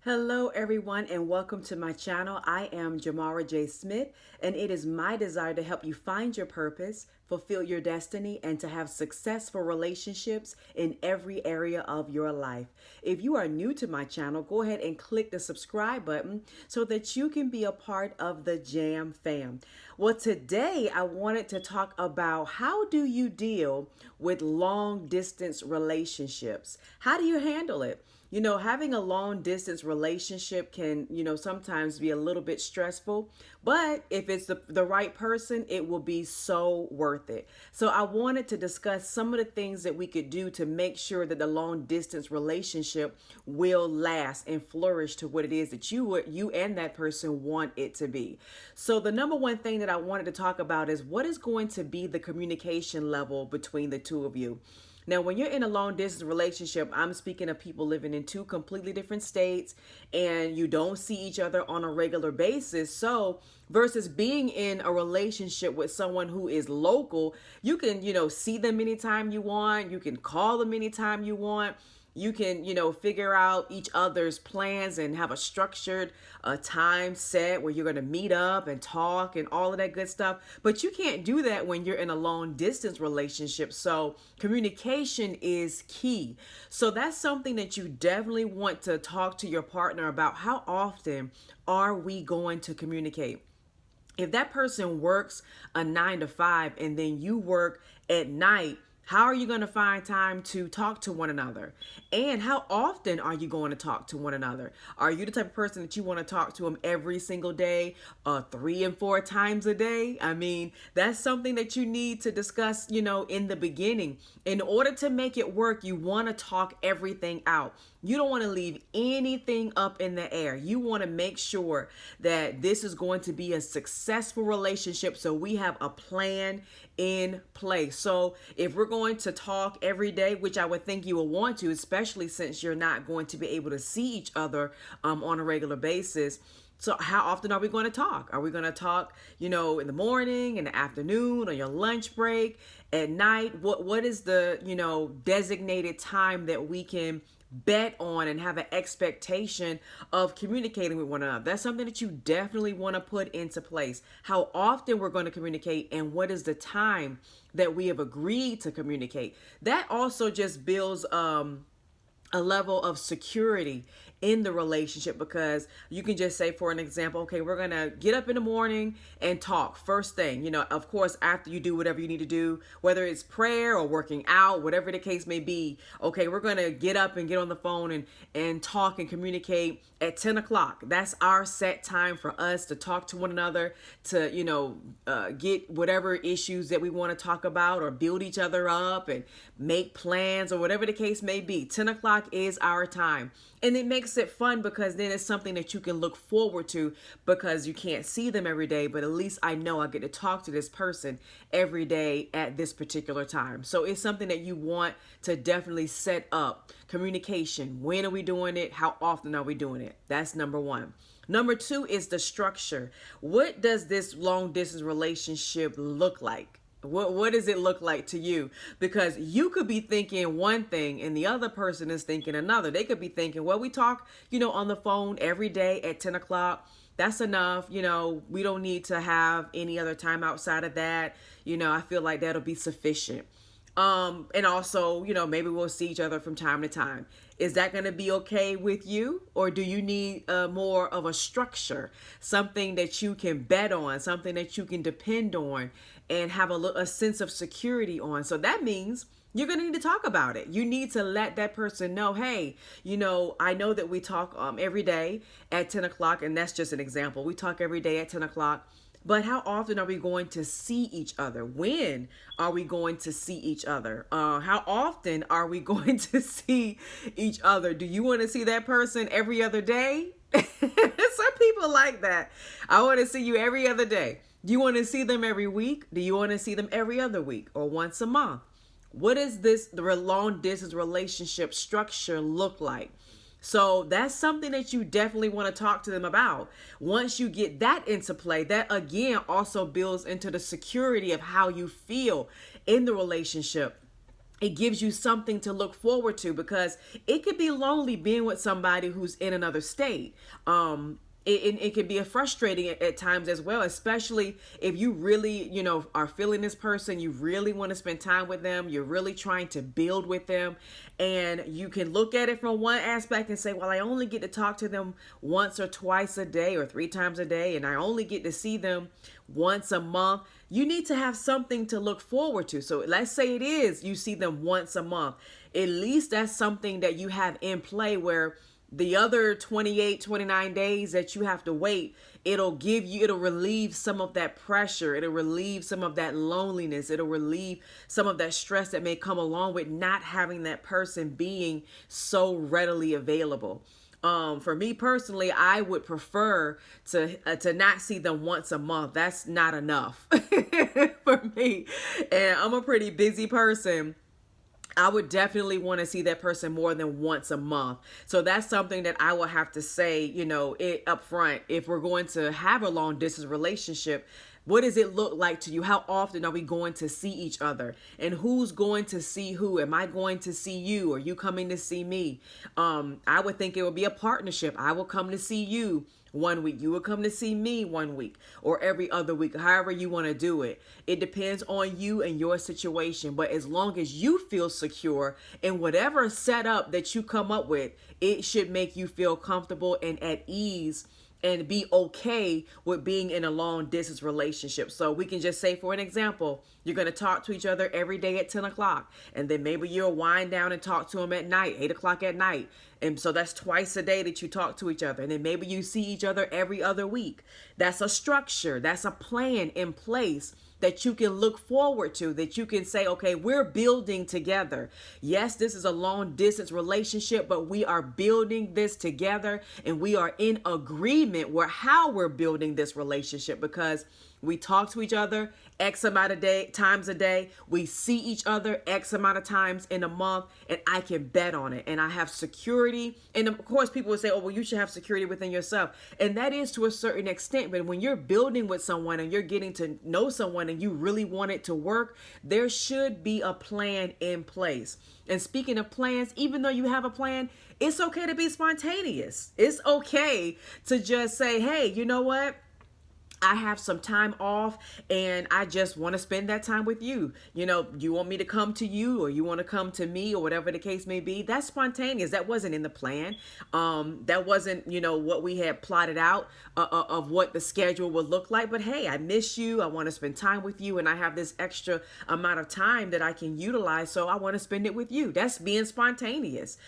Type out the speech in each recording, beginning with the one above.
Hello everyone and welcome to my channel. I am Jamara J. Smith and it is my desire to help you find your purpose, fulfill your destiny, and to have successful relationships in every area of your life. If you are new to my channel, go ahead and click the subscribe button so that you can be a part of the JAMFAM. Well, today I wanted to talk about how do you deal with long distance relationships? How do you handle it? Having a long distance relationship can, sometimes be a little bit stressful, but if it's the right person, it will be so worth it. So I wanted to discuss some of the things that we could do to make sure that the long distance relationship will last and flourish to what it is that you and that person want it to be. So the number one thing that I wanted to talk about is what is going to be the communication level between the two of you. Now, when you're in a long distance relationship, I'm speaking of people living in two completely different states and you don't see each other on a regular basis. So versus being in a relationship with someone who is local, you can, see them anytime you want. You can call them anytime you want. You can, figure out each other's plans and have a structured time set where you're going to meet up and talk and all of that good stuff. But you can't do that when you're in a long distance relationship. So communication is key. So that's something that you definitely want to talk to your partner about. How often are we going to communicate? If that person works a 9 to 5 and then you work at night, how are you going to find time to talk to one another? And how often are you going to talk to one another? Are you the type of person that you want to talk to them every single day, 3 and 4 times a day? I mean, that's something that you need to discuss, in the beginning. In order to make it work, you want to talk everything out. You don't want to leave anything up in the air. You want to make sure that this is going to be a successful relationship. So we have a plan in place. So if we're going to talk every day, which I would think you will want to, especially since you're not going to be able to see each other on a regular basis. So how often are we going to talk? Are we going to talk, in the morning, in the afternoon, on your lunch break, at night? What is the, designated time that we can bet on and have an expectation of communicating with one another? That's something that you definitely want to put into place. How often we're going to communicate and what is the time that we have agreed to communicate. That also just builds a level of security in the relationship, because you can just say, for an example, okay, we're going to get up in the morning and talk first thing, of course, after you do whatever you need to do, whether it's prayer or working out, whatever the case may be. Okay, we're going to get up and get on the phone and talk and communicate at 10 o'clock. That's our set time for us to talk to one another, to, get whatever issues that we want to talk about or build each other up and make plans or whatever the case may be. 10 o'clock is our time. And it makes it fun because then it's something that you can look forward to, because you can't see them every day, but at least I know I get to talk to this person every day at this particular time. So it's something that you want to definitely set up. Communication. When are we doing it? How often are we doing it? That's number one. Number two is the structure. What does this long distance relationship look like? What does it look like to you? Because you could be thinking one thing and the other person is thinking another. They could be thinking, well, we talk, on the phone every day at 10 o'clock. That's enough. We don't need to have any other time outside of that. I feel like that'll be sufficient. And also, maybe we'll see each other from time to time. Is that going to be okay with you? Or do you need more of a structure, something that you can bet on, something that you can depend on and have a sense of security on? So that means you're going to need to talk about it. You need to let that person know, hey, I know that we talk every day at 10 o'clock. And that's just an example. We talk every day at 10 o'clock. But how often are we going to see each other? When are we going to see each other? How often are we going to see each other? Do you want to see that person every other day? Some people like that. I want to see you every other day. Do you want to see them every week? Do you want to see them every other week or once a month? What does the long distance relationship structure look like? So that's something that you definitely want to talk to them about. Once you get that into play, that again also builds into the security of how you feel in the relationship. it gives you something to look forward to, because it could be lonely being with somebody who's in another state. It can be a frustrating at times as well, especially if you really, are feeling this person, you really want to spend time with them, you're really trying to build with them, and you can look at it from one aspect and say, well, I only get to talk to them once or twice a day or 3 times a day, and I only get to see them once a month. You need to have something to look forward to. So let's say it is you see them once a month. At least that's something that you have in play, where the other 28, 29 days that you have to wait, it'll relieve some of that pressure. It'll relieve some of that loneliness. It'll relieve some of that stress that may come along with not having that person being so readily available. For me personally, I would prefer to not see them once a month. That's not enough for me. And I'm a pretty busy person. I would definitely want to see that person more than once a month. So that's something that I will have to say, it up front. If we're going to have a long distance relationship, what does it look like to you? How often are we going to see each other? And who's going to see who? Am I going to see you? Or you coming to see me? I would think it would be a partnership. I will come to see you one week. You will come to see me one week, or every other week, however you want to do it. It depends on you and your situation. But as long as you feel secure in whatever setup that you come up with, it should make you feel comfortable and at ease and be okay with being in a long distance relationship. So we can just say, for an example, you're going to talk to each other every day at 10 o'clock. And then maybe you'll wind down and talk to them at night, 8 o'clock at night. And so that's twice a day that you talk to each other. And then maybe you see each other every other week. That's a structure. That's a plan in place that you can look forward to, that you can say, okay, we're building together. Yes, this is a long distance relationship, but we are building this together, and we are in agreement with how we're building this relationship, because we talk to each other X amount of times a day. We see each other X amount of times in a month, and I can bet on it. And I have security. And of course, people would say, oh, well, you should have security within yourself. And that is to a certain extent. But when you're building with someone and you're getting to know someone and you really want it to work, there should be a plan in place. And speaking of plans, even though you have a plan, it's okay to be spontaneous. It's okay to just say, hey, you know what? I have some time off and I just want to spend that time with you. You want me to come to you, or you want to come to me, or whatever the case may be. That's spontaneous. That wasn't in the plan. That wasn't, what we had plotted out of what the schedule would look like. But hey, I miss you. I want to spend time with you, and I have this extra amount of time that I can utilize. So I want to spend it with you. That's being spontaneous.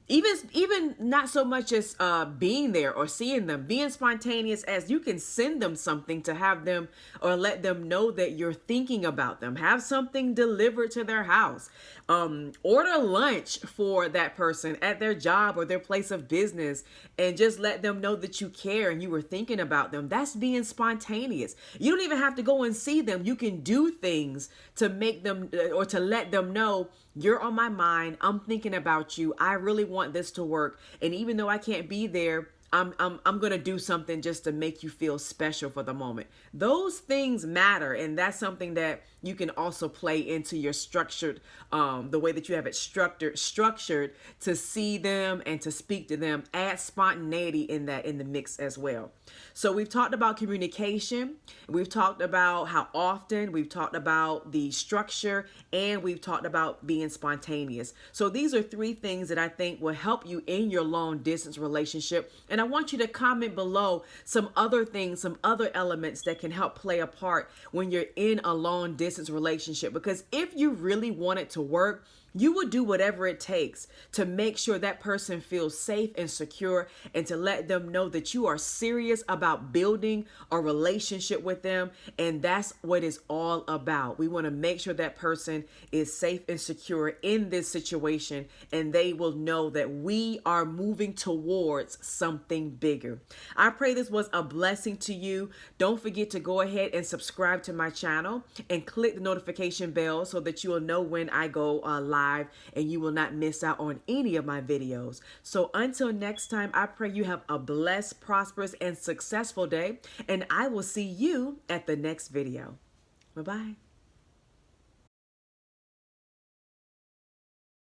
Even not so much as being there or seeing them, being spontaneous as you can send them something to have them, or let them know that you're thinking about them. Have something delivered to their house. Order lunch for that person at their job or their place of business, and just let them know that you care and you were thinking about them. That's being spontaneous. You don't even have to go and see them. You can do things to make them, or to let them know, you're on my mind. I'm thinking about you. I really want this to work. And even though I can't be there, I'm going to do something just to make you feel special for the moment. Those things matter. And that's something that you can also play into your structured, the way that you have it structured to see them and to speak to them. Add spontaneity in the mix as well. So we've talked about communication. We've talked about how often. We've talked about the structure, and we've talked about being spontaneous. So these are 3 things that I think will help you in your long distance relationship. And I want you to comment below some other things, some other elements that can help play a part when you're in a long distance relationship. Because if you really want it to work, you would do whatever it takes to make sure that person feels safe and secure, and to let them know that you are serious about building a relationship with them. And that's what it's all about. We want to make sure that person is safe and secure in this situation, and they will know that we are moving towards something bigger. I pray this was a blessing to you. Don't forget to go ahead and subscribe to my channel and click the notification bell so that you will know when I go live, and you will not miss out on any of my videos. So until next time, I pray you have a blessed, prosperous, and successful day, and I will see you at the next video. Bye-bye.